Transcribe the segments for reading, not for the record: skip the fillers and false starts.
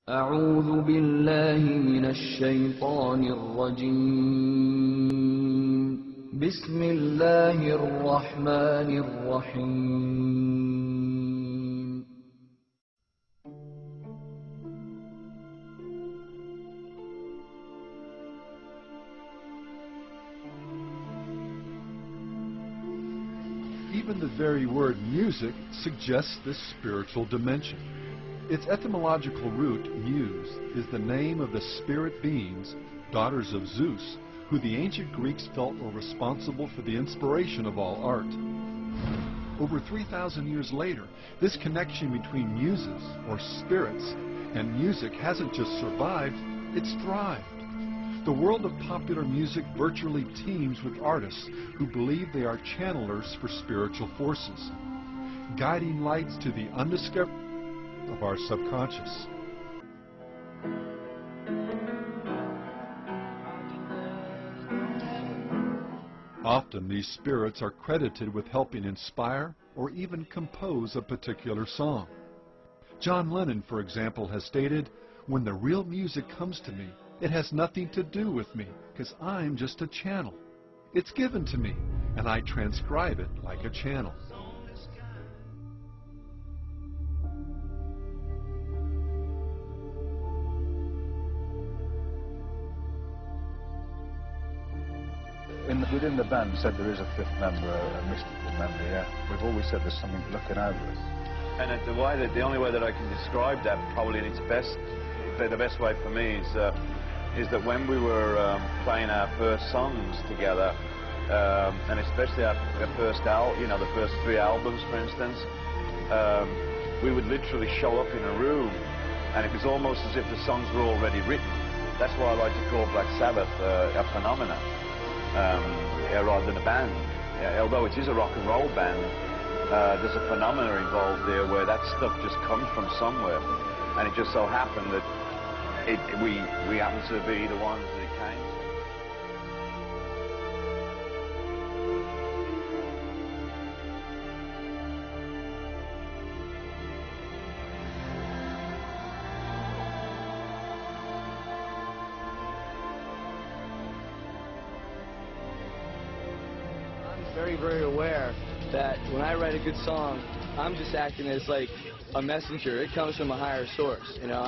أعوذ بالله من الشيطان الرجيم بسم الله الرحمن الرحيم Even the very word music suggests this spiritual dimension. Its etymological root, muse, is the name of the spirit beings, daughters of Zeus, who the ancient Greeks felt were responsible for the inspiration of all art. Over 3,000 years later, this connection between muses, or spirits, and music hasn't just survived, it's thrived. The world of popular music virtually teems with artists who believe they are channelers for spiritual forces, guiding lights to the undiscovered of our subconscious. Often these spirits are credited with helping inspire or even compose a particular song. John Lennon, for example, has stated, "When the real music comes to me, it has nothing to do with me, because I'm just a channel. It's given to me, and I transcribe it like a channel." Within the band, said there is a fifth member, a mystical member, yeah. We've always said there's something looking over us. And the only way that I can describe that, probably in its best, the best way for me is that when we were playing our first songs together, and especially our first the first 3 albums, for instance, we would literally show up in a room, and it was almost as if the songs were already written. That's why I like to call Black Sabbath a phenomenon. Rather than a band. Although it is a rock and roll band, there's a phenomena involved there where that stuff just comes from somewhere, and it just so happened that we happen to be the ones that it came to. Very aware that when I write a good song, I'm just acting as like a messenger. It comes from a higher source. You know,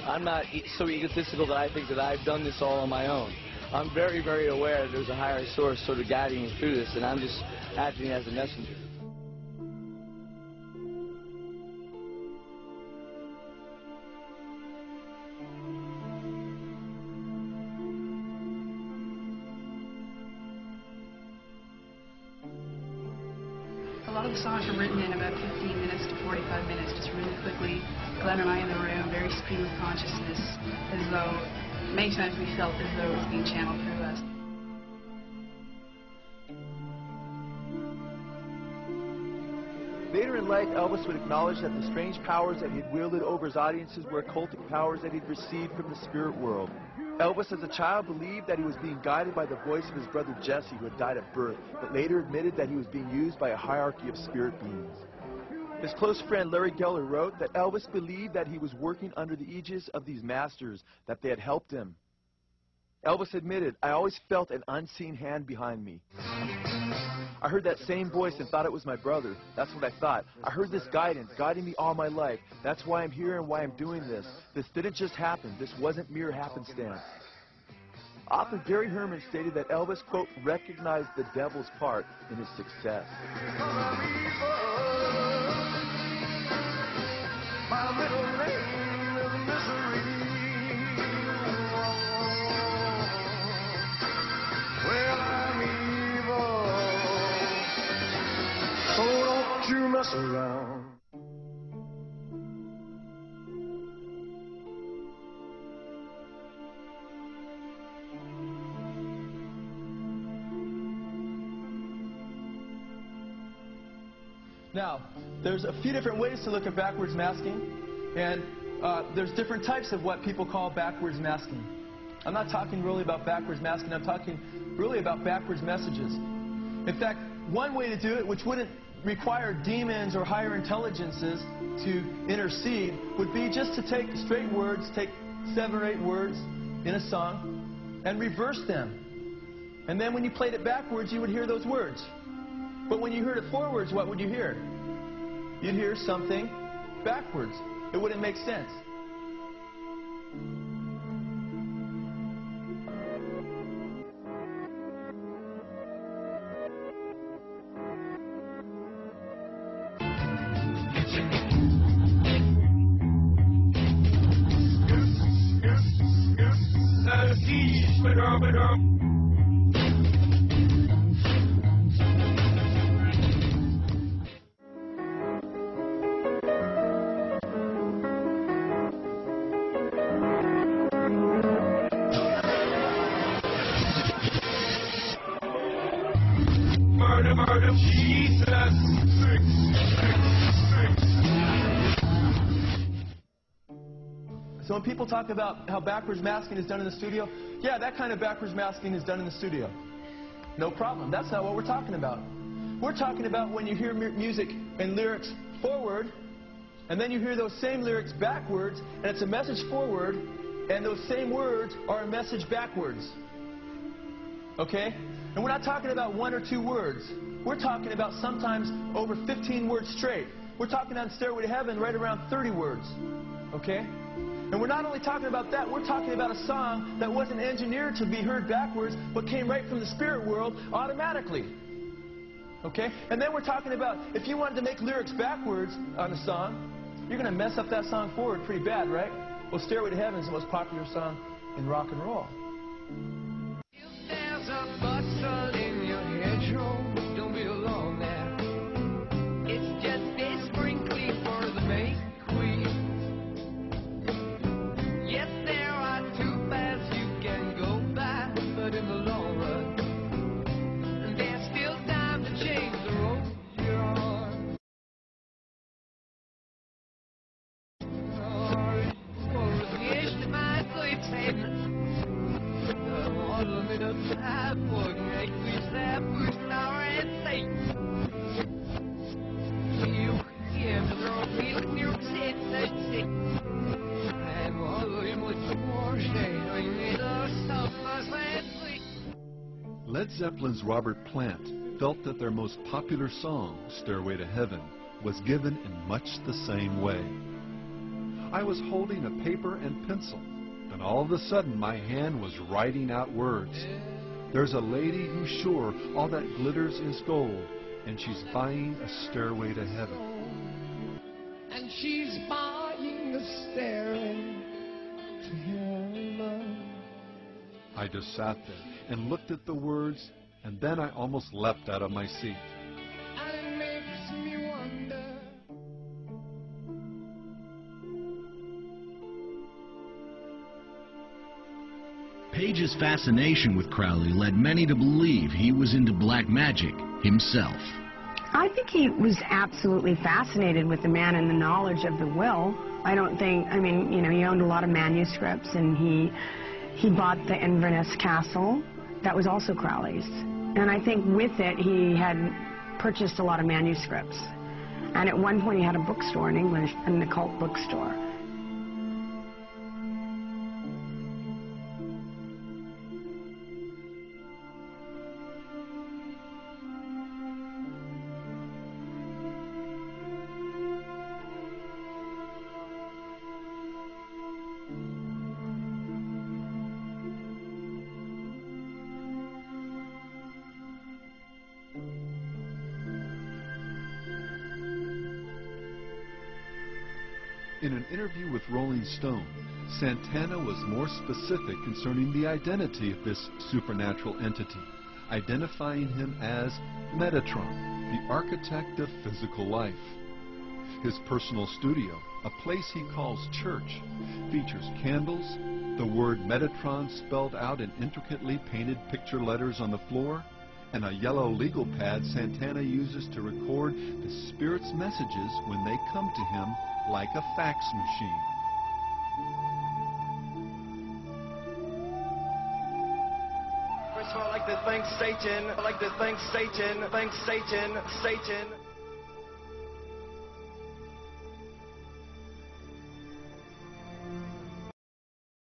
I'm not so egotistical that I think that I've done this all on my own. I'm very aware that there's a higher source sort of guiding me through this, and I'm just acting as a messenger. A lot of the songs are written in about 15 minutes to 45 minutes, just really quickly. Glenn and I in the room, very stream of consciousness, as though many times we felt as though it was being channeled through us. Later in life, Elvis would acknowledge that the strange powers that he'd wielded over his audiences were occultic powers that he'd received from the spirit world. Elvis, as a child, believed that he was being guided by the voice of his brother Jesse, who had died at birth, but later admitted that he was being used by a hierarchy of spirit beings. His close friend Larry Geller wrote that Elvis believed that he was working under the aegis of these masters, that they had helped him. Elvis admitted, "I always felt an unseen hand behind me. I heard that same voice and thought it was my brother. That's what I thought. I heard this guidance, guiding me all my life. That's why I'm here and why I'm doing this. This didn't just happen. This wasn't mere happenstance." Author Gary Herman stated that Elvis, quote, recognized the devil's part in his success. You mess around. Now, there's a few different ways to look at backwards masking, and there's different types of what people call backwards masking. I'm not talking really about backwards masking, I'm talking really about backwards messages. In fact, one way to do it, which wouldn't require demons or higher intelligences to intercede would be just to take straight words, take 7 or 8 words in a song, and reverse them. And then when you played it backwards, you would hear those words. But when you heard it forwards, what would you hear? You'd hear something backwards. It wouldn't make sense. So when people talk about how backwards masking is done in the studio, yeah, that kind of backwards masking is done in the studio. No problem. That's not what we're talking about. We're talking about when you hear music and lyrics forward, and then you hear those same lyrics backwards, and it's a message forward, and those same words are a message backwards. Okay? And we're not talking about 1 or 2 words. We're talking about sometimes over 15 words straight. We're talking on Stairway to Heaven right around 30 words. Okay? And we're not only talking about that, we're talking about a song that wasn't engineered to be heard backwards, but came right from the spirit world automatically. Okay? And then we're talking about if you wanted to make lyrics backwards on a song, you're going to mess up that song forward pretty bad, right? Well, Stairway to Heaven is the most popular song in rock and roll. If there's a bustle in your hedgerow, don't be alone there. It's just a sprinkling for the May Queen. Yes, there are 2 paths you can go by, but in the long run, there's still time to change the road you're on. Led Zeppelin's Robert Plant felt that their most popular song, Stairway to Heaven, was given in much the same way. I was holding a paper and pencil, and all of a sudden my hand was writing out words. There's a lady who's sure all that glitters is gold, and she's buying a stairway to heaven. And she's buying a stairway to heaven. I just sat there and looked at the words, and then I almost leapt out of my seat. And it makes me wonder. Page's fascination with Crowley led many to believe he was into black magic himself. I think he was absolutely fascinated with the man and the knowledge of the will. I don't think, I mean, you know, he owned a lot of manuscripts, and he bought the Inverness Castle. That was also Crowley's. And I think with it, he had purchased a lot of manuscripts. And at one point, he had a bookstore in English, an occult bookstore. In an interview with Rolling Stone, Santana was more specific concerning the identity of this supernatural entity, identifying him as Metatron, the architect of physical life. His personal studio, a place he calls church, features candles, the word Metatron spelled out in intricately painted picture letters on the floor, and a yellow legal pad Santana uses to record the spirit's messages when they come to him like a fax machine. First of all, I like to thank Satan. I like to thank Satan. Thank Satan. Satan.